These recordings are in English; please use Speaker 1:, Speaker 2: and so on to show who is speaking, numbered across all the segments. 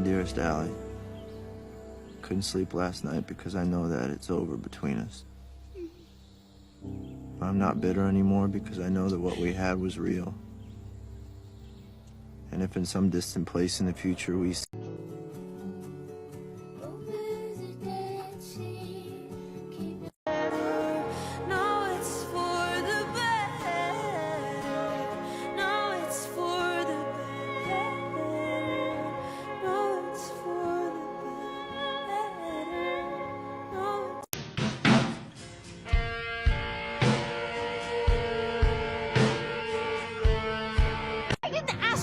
Speaker 1: dearest Allie. Couldn't sleep last night because I know that it's over between us. I'm not bitter anymore because I know that what we had was real. And if in some distant place in the future we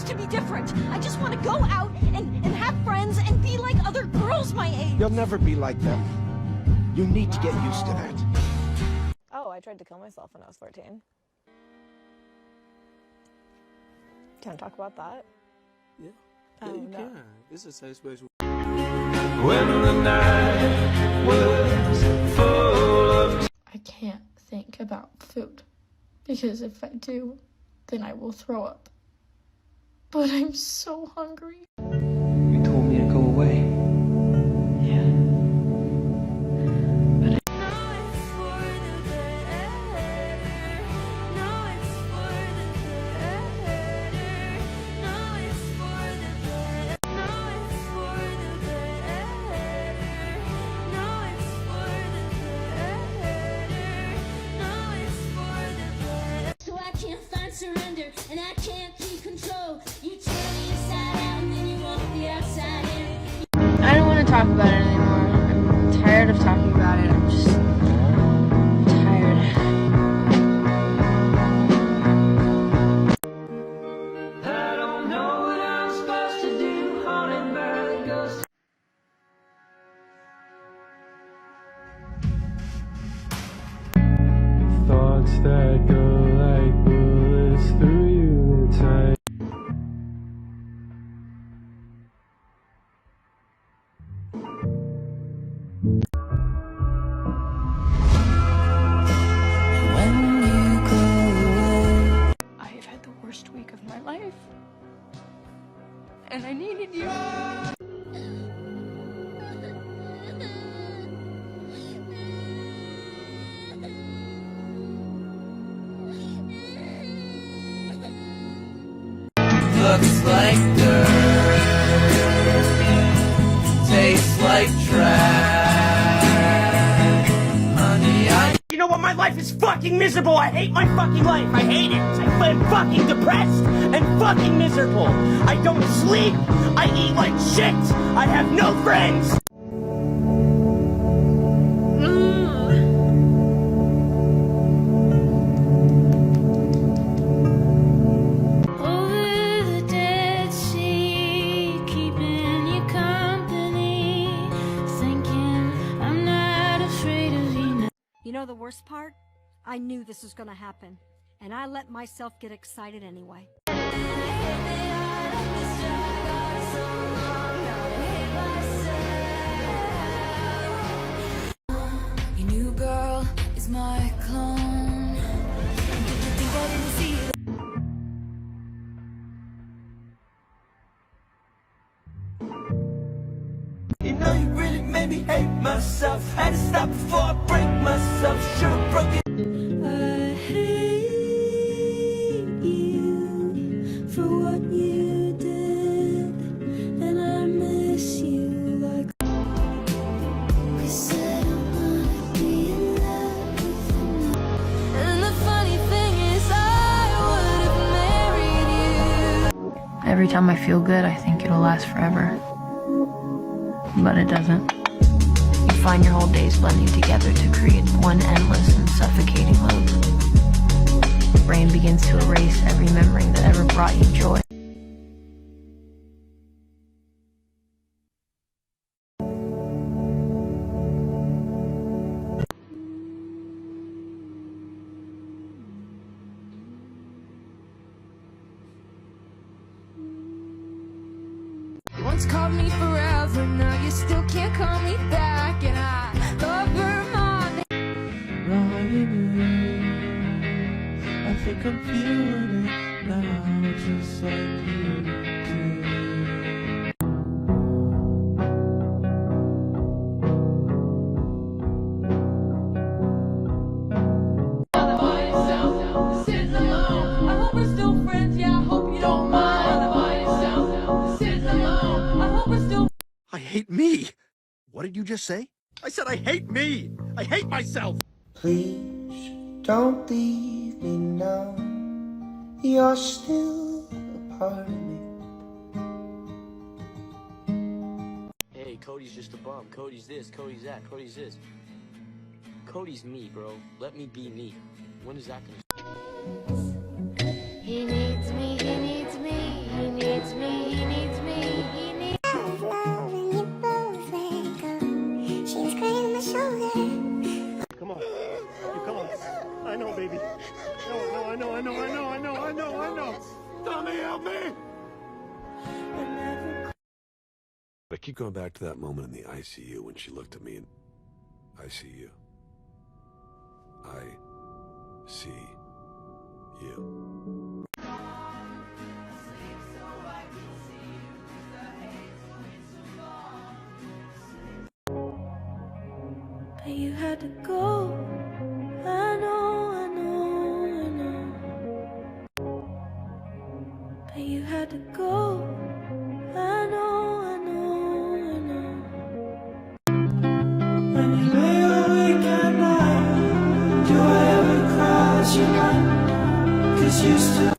Speaker 2: to be different. I just want to go out and have friends and be like other girls my age.
Speaker 3: You'll never be like them. You need to get used to that.
Speaker 4: Oh, I tried to kill myself when I was 14. Can I talk about that?
Speaker 5: Yeah.
Speaker 4: Oh,
Speaker 5: Yeah, you
Speaker 4: no.
Speaker 5: can. It's a safe space.
Speaker 6: When the night was full of...
Speaker 7: I can't think about food, because if I do, then I will throw up. But I'm so hungry.
Speaker 6: You told me to go away. Yeah.
Speaker 8: So I can't find surrender, and I can't keep control. You turn me inside out, and then you want the outside in.
Speaker 7: I don't want to talk about it anymore. I'm tired of talking about it. I'm just tired.
Speaker 6: I don't know what I'm supposed to do, haunted by the ghost. Thoughts that go like bullets through your time.
Speaker 7: I have had the worst week of my life. And I needed you.
Speaker 6: Looks like dirt, tastes like trash. Honey,
Speaker 3: You know what? My life is fucking miserable. I hate my fucking life. I hate it. I'm fucking depressed and fucking miserable. I don't sleep. I eat like shit. I have no friends.
Speaker 8: Over the Dead Sea, keeping you company, thinking I'm not afraid of you.
Speaker 2: You know the worst part? I knew this was gonna happen, and I let myself get excited anyway.
Speaker 8: Your new girl is my clone. Did you think I didn't see it?
Speaker 6: you know you really made me hate myself. Had to stop before I break myself. Should've broke it.
Speaker 8: I hate you for what you did, and I miss you like we said. I wanna be in love with you. And the funny thing is, I would have married you.
Speaker 7: Every time I feel good, I think it'll last forever. But it doesn't. You find your whole days blending together to create one endless and suffocating loop. Your brain begins to erase every memory that ever brought you joy.
Speaker 8: You once called me forever, now you still can't call me back, and I cover my
Speaker 6: I think I'm feeling it now, just like you do.
Speaker 9: hate me. What did you just say? I said I hate me. I hate myself.
Speaker 6: Please don't leave me now. You're still a part of me.
Speaker 3: Hey, Cody's just a bum. Cody's this, Cody's that, Cody's this. Cody's me, bro. Let me be me. When is that gonna...
Speaker 8: He needs me, he needs me, he needs me, he needs me, he needs me. Love and you both let go. She was crying on my shoulder.
Speaker 9: Come on. You come on. I know, baby. No, I know. Tommy, help me!
Speaker 10: I keep going back to that moment in the ICU when she looked at me and I see you. I see you.
Speaker 8: But you had to go. I know, I know, I know. But you had to go. I know, I know, I know. When you lay awake at night, do I ever cross your mind? 'Cause you still.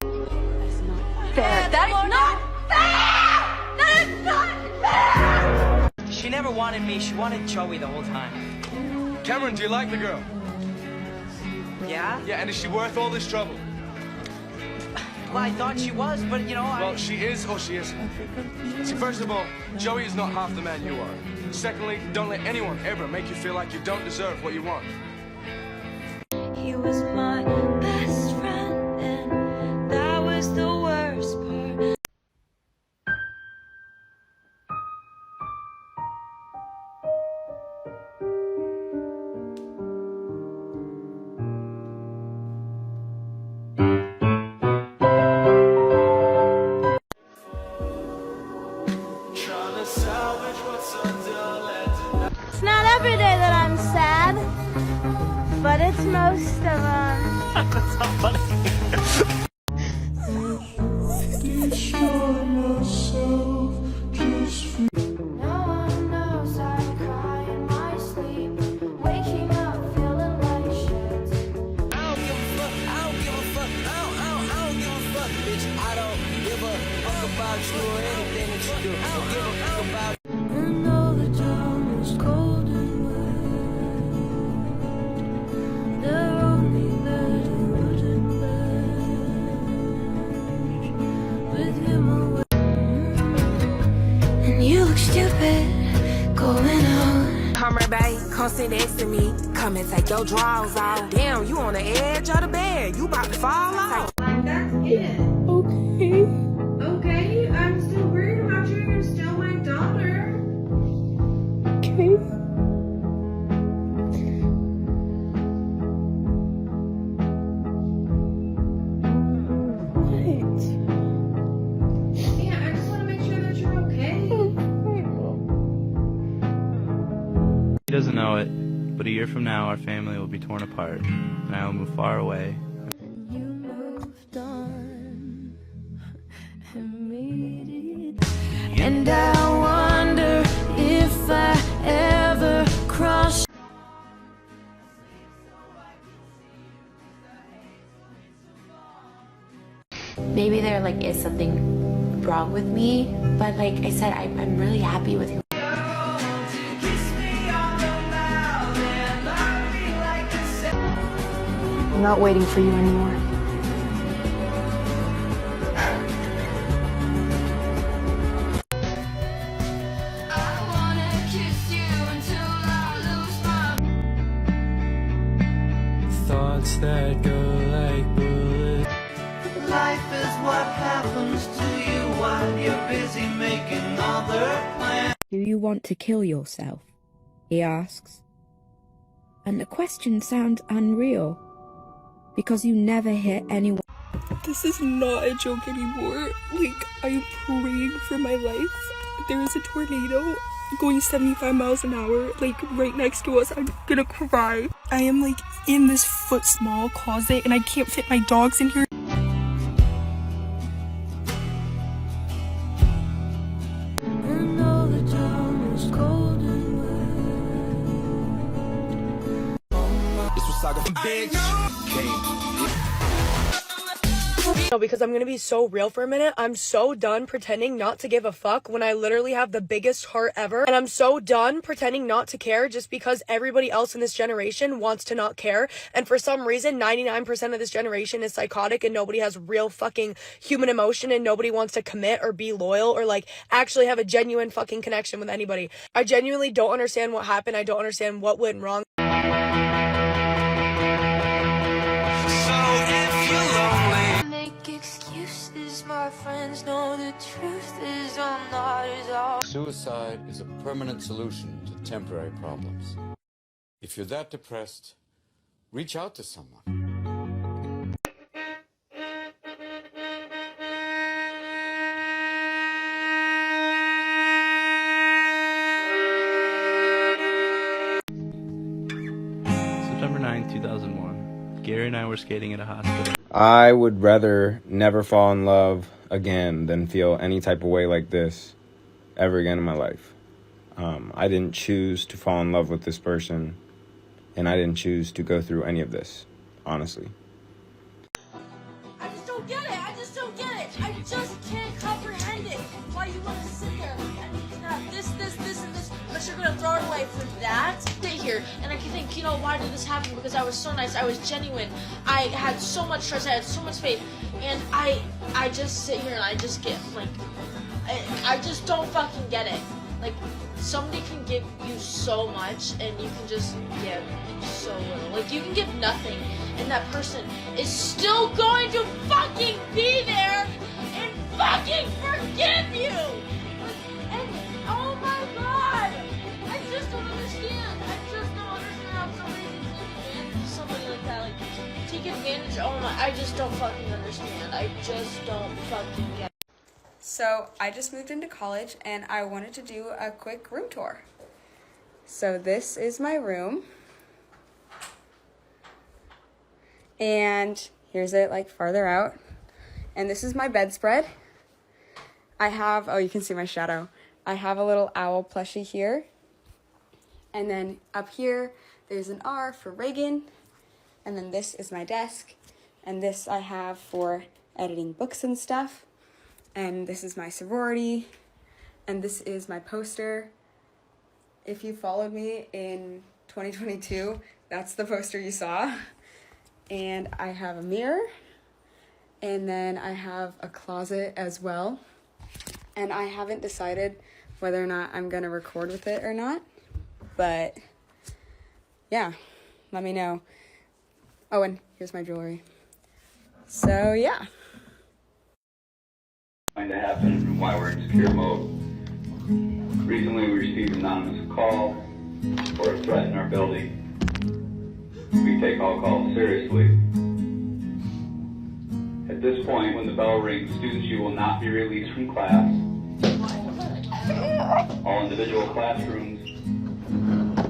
Speaker 3: She never wanted me. She wanted Joey the whole time.
Speaker 11: Cameron, do you like the girl?
Speaker 3: Yeah?
Speaker 11: Yeah, and is she worth all this trouble?
Speaker 3: Well, I thought she was, but you know,
Speaker 11: Well, she is or she isn't. See, first of all, Joey is not half the man you are. Secondly, don't let anyone ever make you feel like you don't deserve what you want.
Speaker 8: He was my best friend, and that was the worst part.
Speaker 2: It's not every day that I'm sad, but it's most of them.
Speaker 3: that's not funny.
Speaker 8: No one knows I cry in my sleep, waking up feeling like shit.
Speaker 6: I don't give a fuck, I don't give a fuck, I don't give a fuck, bitch. I don't give a fuck about you or anything that you do. I don't give a fuck about you.
Speaker 8: And all the time is cold and wet. They're only there to put in bed with him away. And you look stupid going out.
Speaker 12: Come right back, come sit next to me. Come and take your drawers out. Damn, you on the edge of the bed. You about to fall out.
Speaker 13: Like, that's it.
Speaker 8: Okay.
Speaker 13: Okay, I'm still worried about you. You're still my daughter.
Speaker 8: Okay. What?
Speaker 13: Yeah, I just want to make sure that you're okay.
Speaker 14: He doesn't know it, but a year from now our family will be torn apart, and I will move far away.
Speaker 8: You moved on immediately. And I wonder if I ever cross.
Speaker 7: Maybe there like is something wrong with me, but like I said, I'm really happy with who.
Speaker 4: I'm not waiting for you anymore.
Speaker 6: Thoughts that go like bullets. Life is what happens to you while you're busy making other plans.
Speaker 15: Do you want to kill yourself? He asks. And the question sounds unreal, because you never hit anyone.
Speaker 16: This is not a joke anymore. Like, I'm praying for my life. There is a tornado going 75 miles an hour, like, right next to us. I'm gonna cry. I am, like, in this foot small closet, and I can't fit my dogs in here.
Speaker 8: And all the time
Speaker 3: motherfucking bitch.
Speaker 16: No, because I'm gonna be so real for a minute. I'm so done pretending not to give a fuck when I literally have the biggest heart ever. And I'm so done pretending not to care just because everybody else in this generation wants to not care. And for some reason, 99% of this generation is psychotic and nobody has real fucking human emotion and nobody wants to commit or be loyal or like actually have a genuine fucking connection with anybody. I genuinely don't understand what happened. I don't understand what went wrong.
Speaker 6: My friends know the truth is I'm not at all. Suicide is a permanent solution to temporary problems. If you're that depressed, reach out to someone.
Speaker 14: September 9, 2001. Gary and I were skating at a hospital.
Speaker 17: I would rather never fall in love again than feel any type of way like this ever again in my life. I didn't choose to fall in love with this person, and I didn't choose to go through any of this, honestly.
Speaker 2: I just don't get it. I just don't get it. I just can't comprehend it. Why you want to sit there and you can have this, and this, but you're going to throw it away for that? Sit here and I can think, you know, why did this happen? Because I was so nice. I was genuine. I had so much trust. I had so much faith. And I just sit here and I just get, like, I just don't fucking get it. Like, somebody can give you so much and you can just give so little. Like, you can give nothing and that person is still going to fucking be there and fucking forgive you! And, oh my god! I just don't understand. I just don't understand how somebody can take advantage of somebody like that. Like, take advantage, oh my, I just don't fucking understand. I just don't fucking get it.
Speaker 16: So I just moved into college and I wanted to do a quick room tour. So this is my room. And here's it like farther out. And this is my bedspread. I have, oh, you can see my shadow. I have a little owl plushie here. And then up here, there's an R for Reagan. And then this is my desk. And this I have for editing books and stuff. And this is my sorority, and this is my poster. If you followed me in 2022, that's the poster you saw. And I have a mirror, and then I have a closet as well. And I haven't decided whether or not I'm gonna record with it or not, but yeah, let me know. Oh, and here's my jewelry. So yeah.
Speaker 18: To happen while we're in secure mode. Recently we received an anonymous call for a threat in our building. We take all calls seriously. At this point, when the bell rings, students, you will not be released from class. All individual classrooms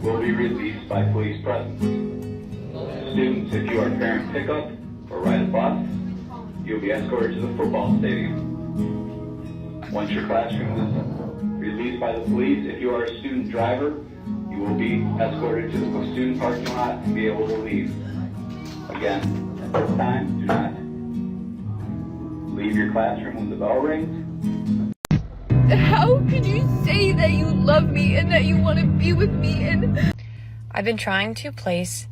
Speaker 18: will be released by police presence. Students, if you are parent pickup or ride a bus, you will be escorted to the football stadium. Once your classroom is released by the police, if you are a student driver, you will be escorted to the student parking lot and be able to leave. Again, at this time, do not leave your classroom when the bell rings.
Speaker 16: How could you say that you love me and that you want to be with me? And
Speaker 7: I've been trying to place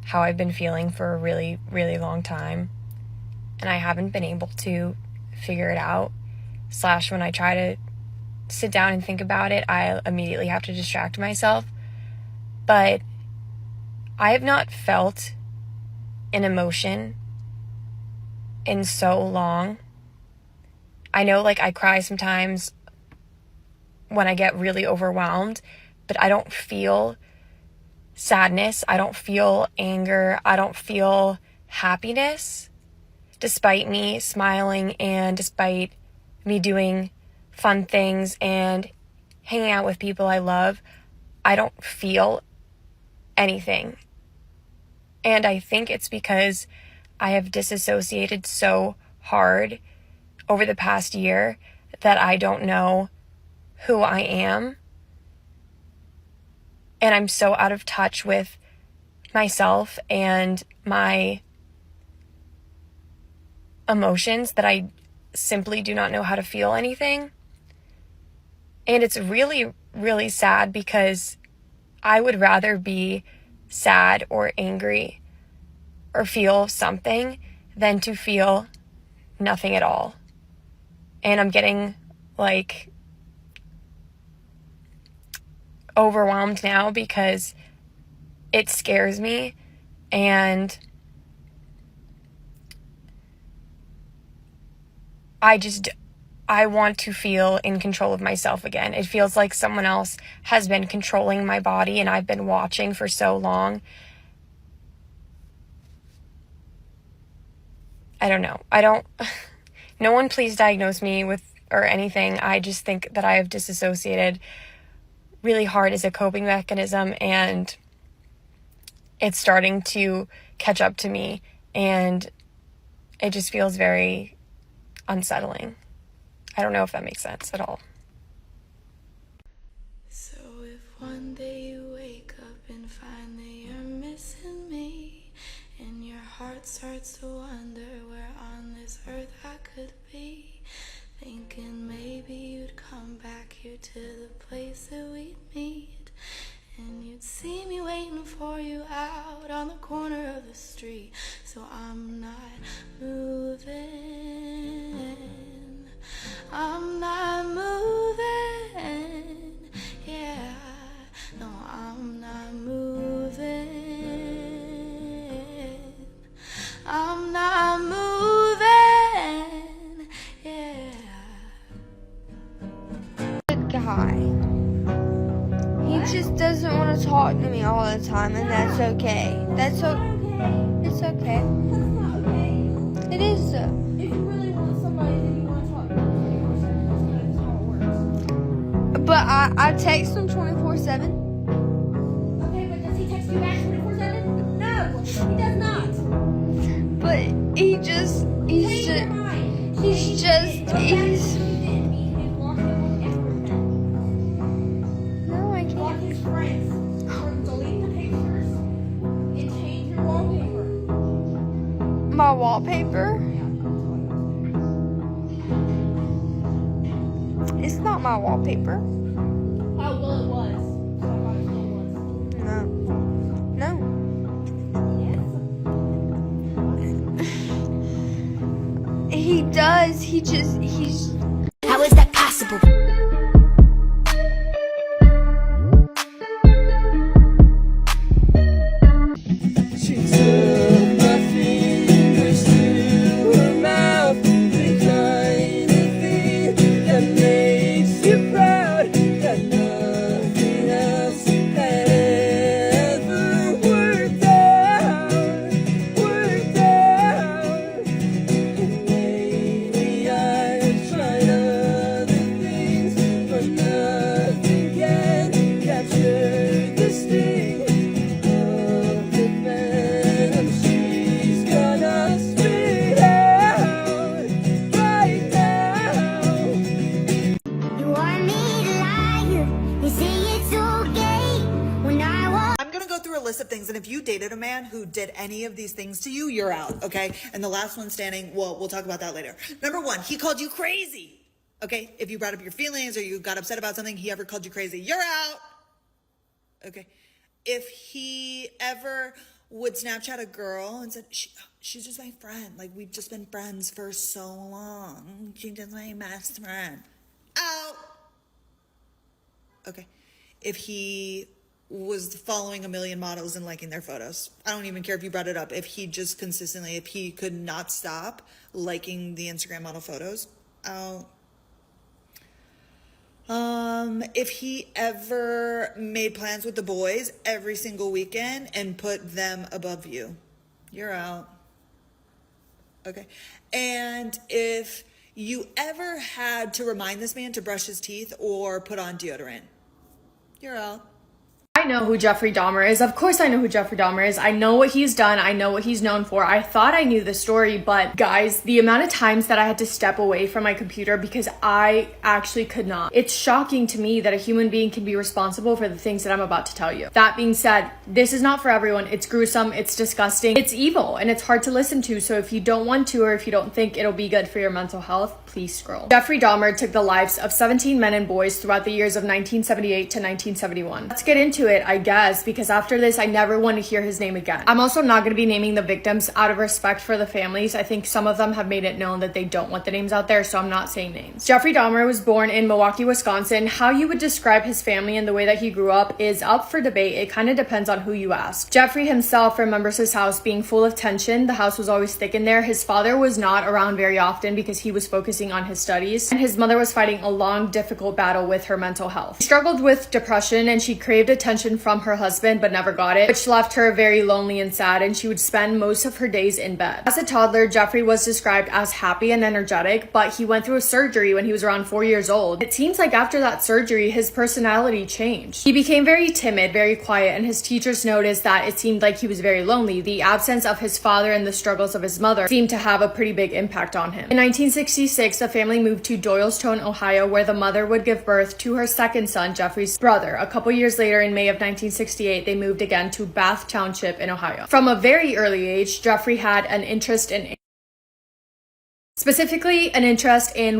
Speaker 7: how I've been feeling for a really, really long time, and I haven't been able to figure it out. / when I try to sit down and think about it, I immediately have to distract myself. But I have not felt an emotion in so long. I know, like, I cry sometimes when I get really overwhelmed, but I don't feel sadness. I don't feel anger. I don't feel happiness, despite me smiling and despite me doing fun things and hanging out with people I love. I don't feel anything. And I think it's because I have disassociated so hard over the past year that I don't know who I am. And I'm so out of touch with myself and my emotions that I simply do not know how to feel anything. And it's really, really sad because I would rather be sad or angry or feel something than to feel nothing at all. And I'm getting like overwhelmed now because it scares me, and I want to feel in control of myself again. It feels like someone else has been controlling my body and I've been watching for so long. I don't know. No one please diagnose me with or anything. I just think that I have disassociated really hard as a coping mechanism, and it's starting to catch up to me, and it just feels very unsettling. I don't know if that makes sense at all.
Speaker 8: So if one day you wake up and find that you're missing me, and your heart starts to wonder where on this earth I could be, thinking maybe you'd come back here to the place that we'd meet, and you'd see me waiting for you out on the corner of the street. So I'm not moving, I'm not moving, yeah, no, I'm not moving, I'm not moving, yeah.
Speaker 19: Good guy. He just doesn't want to talk to me all the time, and that's okay. It's okay.
Speaker 13: That's not okay.
Speaker 19: It is though.
Speaker 13: If you really want somebody, then you want to talk to them 24/7. That's how it works.
Speaker 19: But I text him 24/7.
Speaker 13: Okay, but does he text you back 24/7? No, he does not.
Speaker 19: But he's just. No, I can't.
Speaker 13: Block his friends. Or delete the pictures and change your wallpaper.
Speaker 19: My wallpaper? It's not my wallpaper.
Speaker 13: Oh, well, it was. So I thought it still was.
Speaker 19: No. He does. He's.
Speaker 8: How is that possible?
Speaker 3: She took my fingers to her mouth, the kind of thing that makes you proud, that nothing else had ever worked out. And lately I've tried other things, but nothing can capture the sting of the venom she's gonna spit out right now.
Speaker 8: You want me to lie, you say it's okay when I walk.
Speaker 20: I'm gonna go through a list of things, and if you dated a man who did any of these things to you, you're out, okay? And the last one standing, well, we'll talk about that later. Number one, he called you crazy, okay? If you brought up your feelings or you got upset about something, he ever called you crazy, you're out, okay? If he ever would Snapchat a girl and said, she's just my friend, like we've just been friends for so long, she's just my best friend, out. Okay. If he was following a million models and liking their photos, I don't even care if you brought it up. If he just consistently, if he could not stop liking the Instagram model photos, out. If he ever made plans with the boys every single weekend and put them above you, you're out. Okay. And if you ever had to remind this man to brush his teeth or put on deodorant, you're out.
Speaker 21: I I know who Jeffrey Dahmer is. Of course I know who Jeffrey Dahmer is. I know what he's done. I know what he's known for. I thought I knew the story, but guys, the amount of times that I had to step away from my computer because I actually could not. It's shocking to me that a human being can be responsible for the things that I'm about to tell you. That being said, this is not for everyone. It's gruesome, it's disgusting, it's evil, and it's hard to listen to. So if you don't want to, or if you don't think it'll be good for your mental health, please scroll. Jeffrey Dahmer took the lives of 17 men and boys throughout the years of 1978 to 1971. Let's get into it, I guess, because after this, I never want to hear his name again. I'm also not going to be naming the victims out of respect for the families. I think some of them have made it known that they don't want the names out there, so I'm not saying names. Jeffrey Dahmer was born in Milwaukee, Wisconsin. How you would describe his family and the way that he grew up is up for debate. It kind of depends on who you ask. Jeffrey himself remembers his house being full of tension. The house was always thick in there. His father was not around very often because he was focusing on his studies, and his mother was fighting a long, difficult battle with her mental health. She struggled with depression and she craved attention from her husband but never got it, which left her very lonely and sad, and she would spend most of her days in bed. As a toddler, Jeffrey was described as happy and energetic, but he went through a surgery when he was around 4 years old. It seems like after that surgery, his personality changed. He became very timid, very quiet, and his teachers noticed that it seemed like he was very lonely. The absence of his father and the struggles of his mother seemed to have a pretty big impact on him. In 1966, the family moved to Doylestown, Ohio, where the mother would give birth to her second son, Jeffrey's brother. A couple years later, in May of 1968, they moved again to Bath Township in Ohio. From a very early age, Jeffrey had an interest in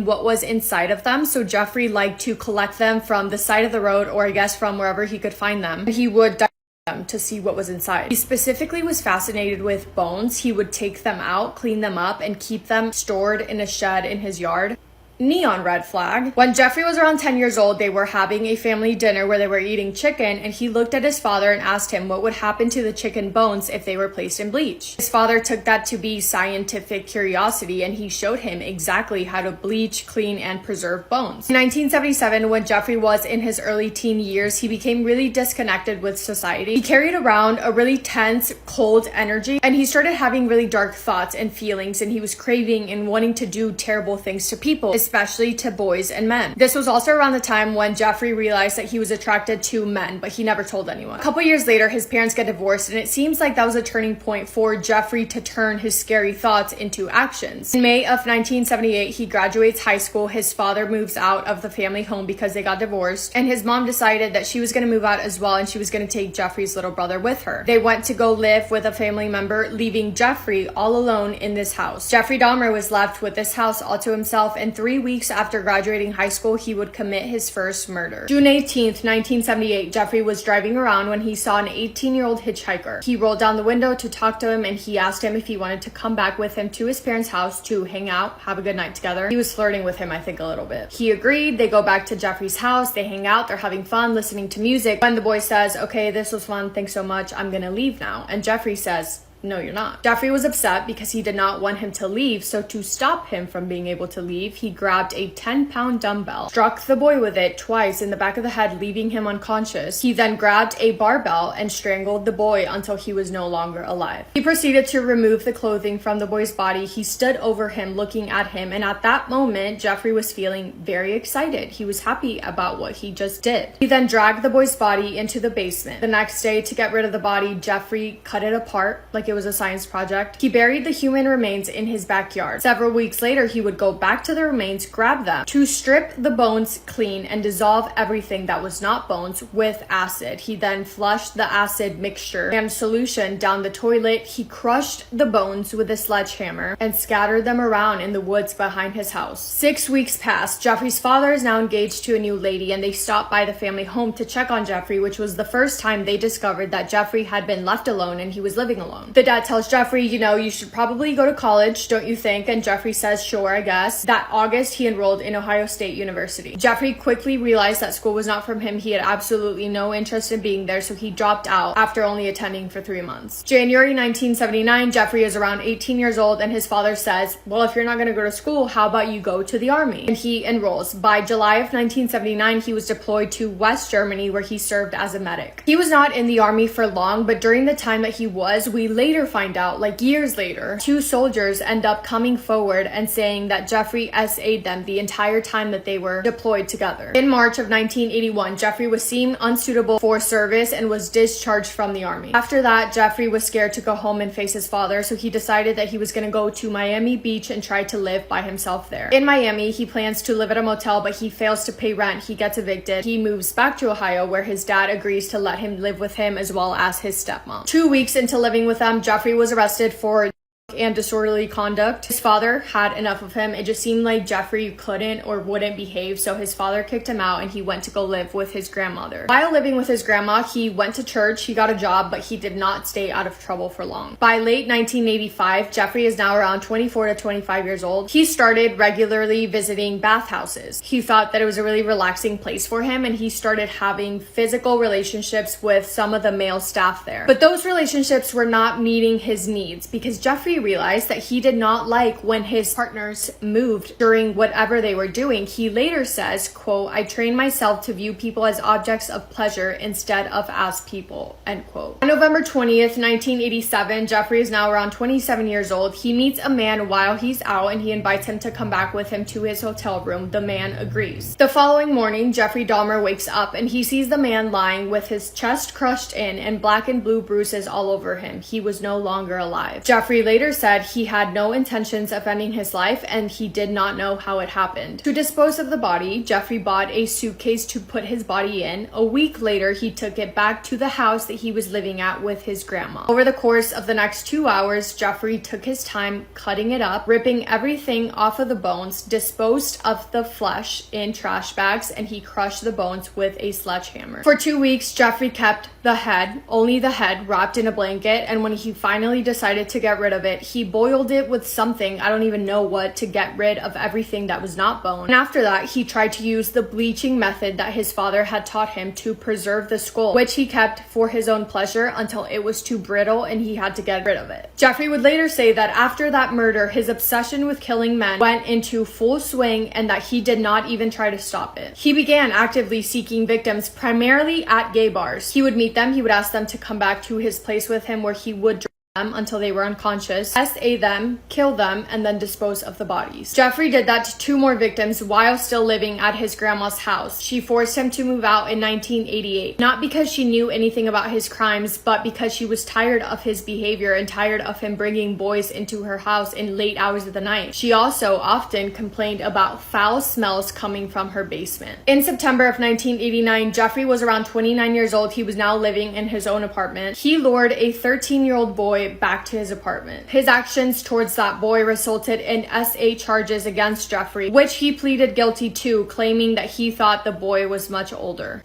Speaker 21: what was inside of them. So Jeffrey liked to collect them from the side of the road, or I guess from wherever he could find them. He would them to see what was inside. He specifically was fascinated with bones. He would take them out, clean them up, and keep them stored in a shed in his yard. Neon red flag. When Jeffrey was around 10 years old, they were having a family dinner where they were eating chicken, and he looked at his father and asked him what would happen to the chicken bones if they were placed in bleach. His father took that to be scientific curiosity, and he showed him exactly how to bleach, clean, and preserve bones. In 1977, when Jeffrey was in his early teen years, he became really disconnected with society. He carried around a really tense, cold energy, and he started having really dark thoughts and feelings, and he was craving and wanting to do terrible things to people, especially to boys and men. This was also around the time when Jeffrey realized that he was attracted to men, but he never told anyone. A couple years later, his parents get divorced, and it seems like that was a turning point for Jeffrey to turn his scary thoughts into actions. In May of 1978, he graduates high school. His father moves out of the family home because they got divorced, and his mom decided that she was going to move out as well, and she was going to take Jeffrey's little brother with her. They went to go live with a family member, leaving Jeffrey all alone in this house. Jeffrey Dahmer was left with this house all to himself, and 3 weeks after graduating high school, he would commit his first murder. June 18th, 1978, Jeffrey was driving around when he saw an 18-year-old hitchhiker. He rolled down the window to talk to him, and he asked him if he wanted to come back with him to his parents' house to hang out, have a good night together. He was flirting with him, I think, a little bit. He agreed. They go back to Jeffrey's house. They hang out. They're having fun, listening to music. When the boy says, "Okay, this was fun. Thanks so much. I'm gonna leave now." And Jeffrey says, "No, you're not." Jeffrey was upset because he did not want him to leave, so to stop him from being able to leave, he grabbed a 10-pound dumbbell, struck the boy with it twice in the back of the head, leaving him unconscious. He then grabbed a barbell and strangled the boy until he was no longer alive. He proceeded to remove the clothing from the boy's body. He stood over him, looking at him, and at that moment, Jeffrey was feeling very excited. He was happy about what he just did. He then dragged the boy's body into the basement. The next day, to get rid of the body, Jeffrey cut it apart like it was a science project. He buried the human remains in his backyard. Several weeks later, he would go back to the remains, grab them, to strip the bones clean and dissolve everything that was not bones with acid. He then flushed the acid mixture and solution down the toilet. He crushed the bones with a sledgehammer and scattered them around in the woods behind his house. 6 weeks passed. Jeffrey's father is now engaged to a new lady, and they stopped by the family home to check on Jeffrey, which was the first time they discovered that Jeffrey had been left alone and he was living alone. The dad tells Jeffrey, you should probably go to college, don't you think? And Jeffrey says, sure, I guess. That August, he enrolled in Ohio State University. Jeffrey quickly realized that school was not for him. He had absolutely no interest in being there, so he dropped out after only attending for 3 months. January 1979, Jeffrey is around 18 years old, and his father says, well, if you're not going to go to school, how about you go to the army? And he enrolls. By July of 1979, he was deployed to West Germany, where he served as a medic. He was not in the army for long, but during the time that he was, we later later find out, like years later, 2 soldiers end up coming forward and saying that Jeffrey SA'd them the entire time that they were deployed together. In March of 1981, Jeffrey was seen unsuitable for service and was discharged from the army. After that, Jeffrey was scared to go home and face his father, so he decided that he was going to go to Miami Beach and try to live by himself there. In Miami, he plans to live at a motel, but he fails to pay rent. He gets evicted. He moves back to Ohio, where his dad agrees to let him live with him as well as his stepmom. 2 weeks into living with them, Jeffrey was arrested for and disorderly conduct. His father had enough of him. It just seemed like Jeffrey couldn't or wouldn't behave, so his father kicked him out and he went to go live with his grandmother. While living with his grandma, he went to church, he got a job, but he did not stay out of trouble for long. By late 1985, Jeffrey is now around 24 to 25 years old. He started regularly visiting bathhouses. He thought that it was a really relaxing place for him, and he started having physical relationships with some of the male staff there. But those relationships were not meeting his needs because Jeffrey realized that he did not like when his partners moved during whatever they were doing. He later says, quote, "I trained myself to view people as objects of pleasure instead of as people," end quote. On November 20th, 1987, Jeffrey is now around 27 years old. He meets a man while he's out and he invites him to come back with him to his hotel room. The man agrees. The following morning, Jeffrey Dahmer wakes up and he sees the man lying with his chest crushed in and black and blue bruises all over him. He was no longer alive. Jeffrey later said he had no intentions of ending his life and he did not know how it happened. To dispose of the body, Jeffrey bought a suitcase to put his body in. A week later, he took it back to the house that he was living at with his grandma. Over the course of the next 2 hours, Jeffrey took his time cutting it up, ripping everything off of the bones, disposed of the flesh in trash bags, and he crushed the bones with a sledgehammer. For 2 weeks, Jeffrey kept the head, only the head, wrapped in a blanket, and when he finally decided to get rid of it, he boiled it with something, I don't even know what, to get rid of everything that was not bone. And after that, he tried to use the bleaching method that his father had taught him to preserve the skull, which he kept for his own pleasure until it was too brittle and he had to get rid of it. Jeffrey would later say that after that murder, his obsession with killing men went into full swing and that he did not even try to stop it. He began actively seeking victims primarily at gay bars. He would meet them, he would ask them to come back to his place with him where he would them until they were unconscious, SA them, kill them, and then dispose of the bodies. Jeffrey did that to 2 more victims while still living at his grandma's house. She forced him to move out in 1988, not because she knew anything about his crimes, but because she was tired of his behavior and tired of him bringing boys into her house in late hours of the night. She also often complained about foul smells coming from her basement. In September of 1989, Jeffrey was around 29 years old. He was now living in his own apartment. He lured a 13-year-old boy back to his apartment. His actions towards that boy resulted in SA charges against Jeffrey, which he pleaded guilty to, claiming that he thought the boy was much older.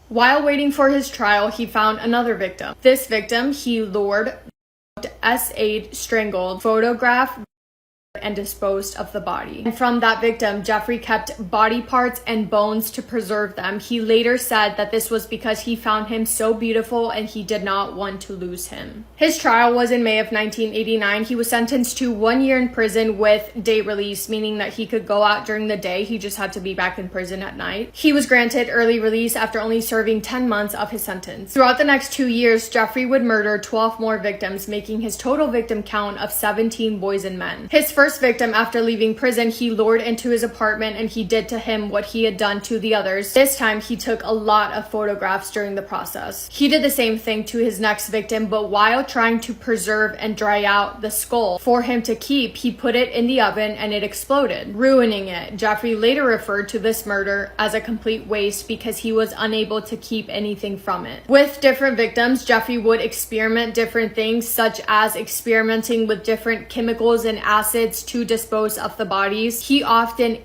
Speaker 21: While waiting for his trial, he found another victim. This victim he lured, SA'd, strangled, photographed, and disposed of the body. And from that victim, Jeffrey kept body parts and bones to preserve them. He later said that this was because he found him so beautiful and he did not want to lose him. His trial was in May of 1989. He was sentenced to 1 year in prison with day release, meaning that he could go out during the day. He just had to be back in prison at night. He was granted early release after only serving 10 months of his sentence. Throughout the next 2 years, Jeffrey would murder 12 more victims, making his total victim count of 17 boys and men. His first victim after leaving prison, he lured into his apartment and he did to him what he had done to the others. This time, he took a lot of photographs during the process. He did the same thing to his next victim, but while trying to preserve and dry out the skull for him to keep, he put it in the oven and it exploded, ruining it. Jeffrey later referred to this murder as a complete waste because he was unable to keep anything from it. With different victims, Jeffrey would experiment different things, such as experimenting with different chemicals and acids to dispose of the bodies. He often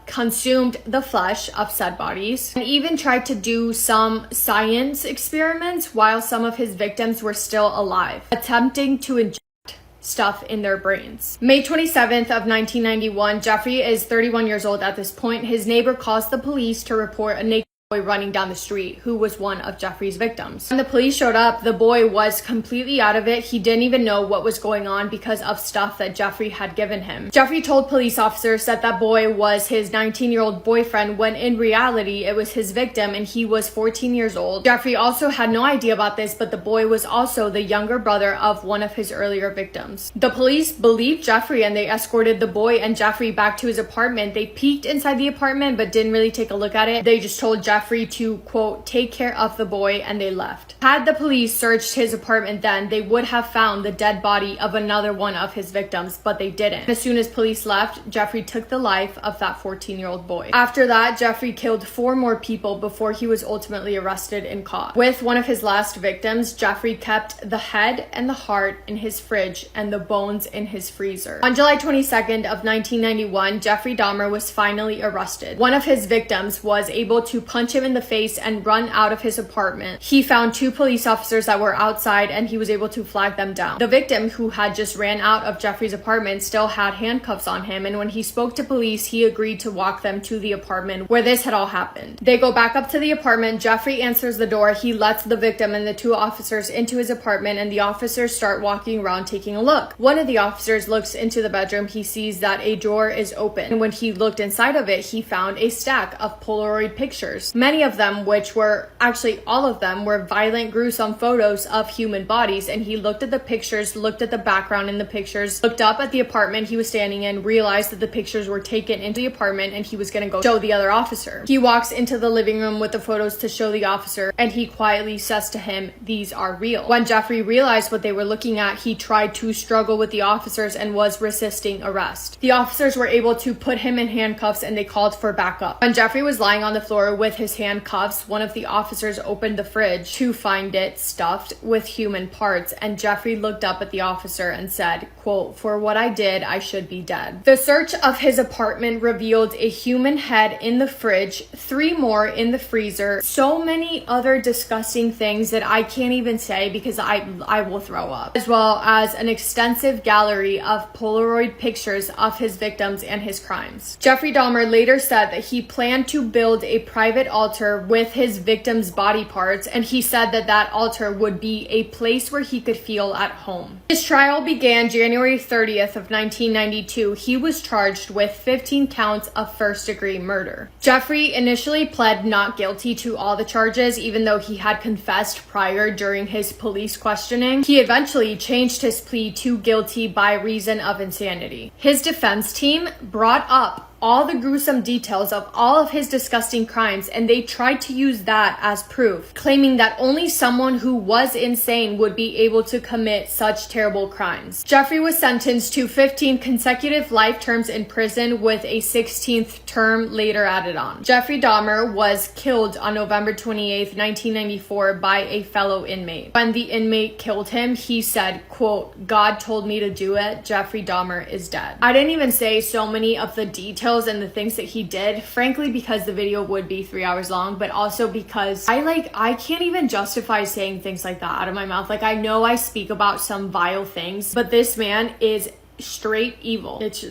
Speaker 21: consumed the flesh of said bodies, and even tried to do some science experiments while some of his victims were still alive, attempting to inject stuff in their brains. May 27th of 1991, Jeffrey is 31 years old at this point. His neighbor calls the police to report a naked boy running down the street who was one of Jeffrey's victims. When the police showed up, the boy was completely out of it. He didn't even know what was going on because of stuff that Jeffrey had given him. Jeffrey told police officers that that boy was his 19-year-old boyfriend when in reality it was his victim and he was 14 years old. Jeffrey also had no idea about this, but the boy was also the younger brother of one of his earlier victims. The police believed Jeffrey and they escorted the boy and Jeffrey back to his apartment. They peeked inside the apartment but didn't really take a look at it. They just told Jeffrey to, quote, take care of the boy, and they left. Had the police searched his apartment then, they would have found the dead body of another one of his victims, but they didn't. As soon as police left, Jeffrey took the life of that 14-year-old boy. After that, Jeffrey killed 4 more people before he was ultimately arrested and caught. With one of his last victims, Jeffrey kept the head and the heart in his fridge and the bones in his freezer. On July 22nd of 1991, Jeffrey Dahmer was finally arrested. One of his victims was able to punch him in the face and run out of his apartment. He found 2 police officers that were outside and he was able to flag them down. The victim, who had just ran out of Jeffrey's apartment, still had handcuffs on him, and when he spoke to police, he agreed to walk them to the apartment where this had all happened. They go back up to the apartment. Jeffrey answers the door. He lets the victim and the 2 officers into his apartment, and the officers start walking around taking a look. One of the officers looks into the bedroom. He sees that a drawer is open, and when he looked inside of it, he found a stack of Polaroid pictures. Many of them, which were actually all of them, were violent, gruesome photos of human bodies, and he looked at the pictures, looked at the background in the pictures, looked up at the apartment he was standing in, realized that the pictures were taken into the apartment, and he was gonna go show the other officer. He walks into the living room with the photos to show the officer, and he quietly says to him, "These are real." When Jeffrey realized what they were looking at, he tried to struggle with the officers and was resisting arrest. The officers were able to put him in handcuffs, and they called for backup. When Jeffrey was lying on the floor with his handcuffs, one of the officers opened the fridge to find it stuffed with human parts, and Jeffrey looked up at the officer and said, quote, "For what I did, I should be dead." The search of his apartment revealed a human head in the fridge, 3 more in the freezer, so many other disgusting things that I can't even say because I will throw up, as well as an extensive gallery of Polaroid pictures of his victims and his crimes. Jeffrey Dahmer later said that he planned to build a private altar with his victims' body parts, and he said that that altar would be a place where he could feel at home. His trial began January 30th of 1992. He was charged with 15 counts of first-degree murder. Jeffrey initially pled not guilty to all the charges, even though he had confessed prior during his police questioning. He eventually changed his plea to guilty by reason of insanity. His defense team brought up all the gruesome details of all of his disgusting crimes, and they tried to use that as proof, claiming that only someone who was insane would be able to commit such terrible crimes. Jeffrey was sentenced to 15 consecutive life terms in prison with a 16th term later added on. Jeffrey Dahmer was killed on November 28th, 1994 by a fellow inmate. When the inmate killed him, he said, quote, "God told me to do it. Jeffrey Dahmer is dead." I didn't even say so many of the details and the things that he did, frankly, because the video would be 3 hours long, but also because I can't even justify saying things like that out of my mouth. Like, I know I speak about some vile things, but this man is straight evil. It's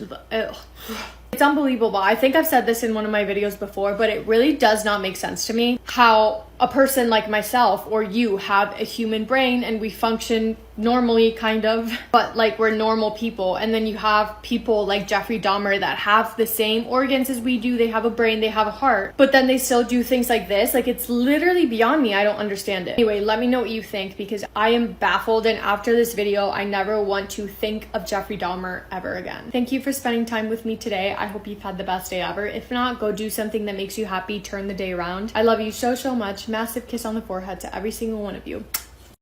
Speaker 21: unbelievable. I think I've said this in one of my videos before, but it really does not make sense to me how a person like myself or you have a human brain and we function normally, kind of, but like we're normal people, and then you have people like Jeffrey Dahmer that have the same organs as we do. They have a brain, they have a heart, but then they still do things like this. Like, it's literally beyond me. I don't understand it. Anyway, let me know what you think, because I am baffled, and after this video I never want to think of Jeffrey Dahmer ever again. Thank you for spending time with me today. I hope you've had the best day ever. If not, go do something that makes you happy. Turn the day around. I love you so much. Massive kiss on the forehead to every single one of you.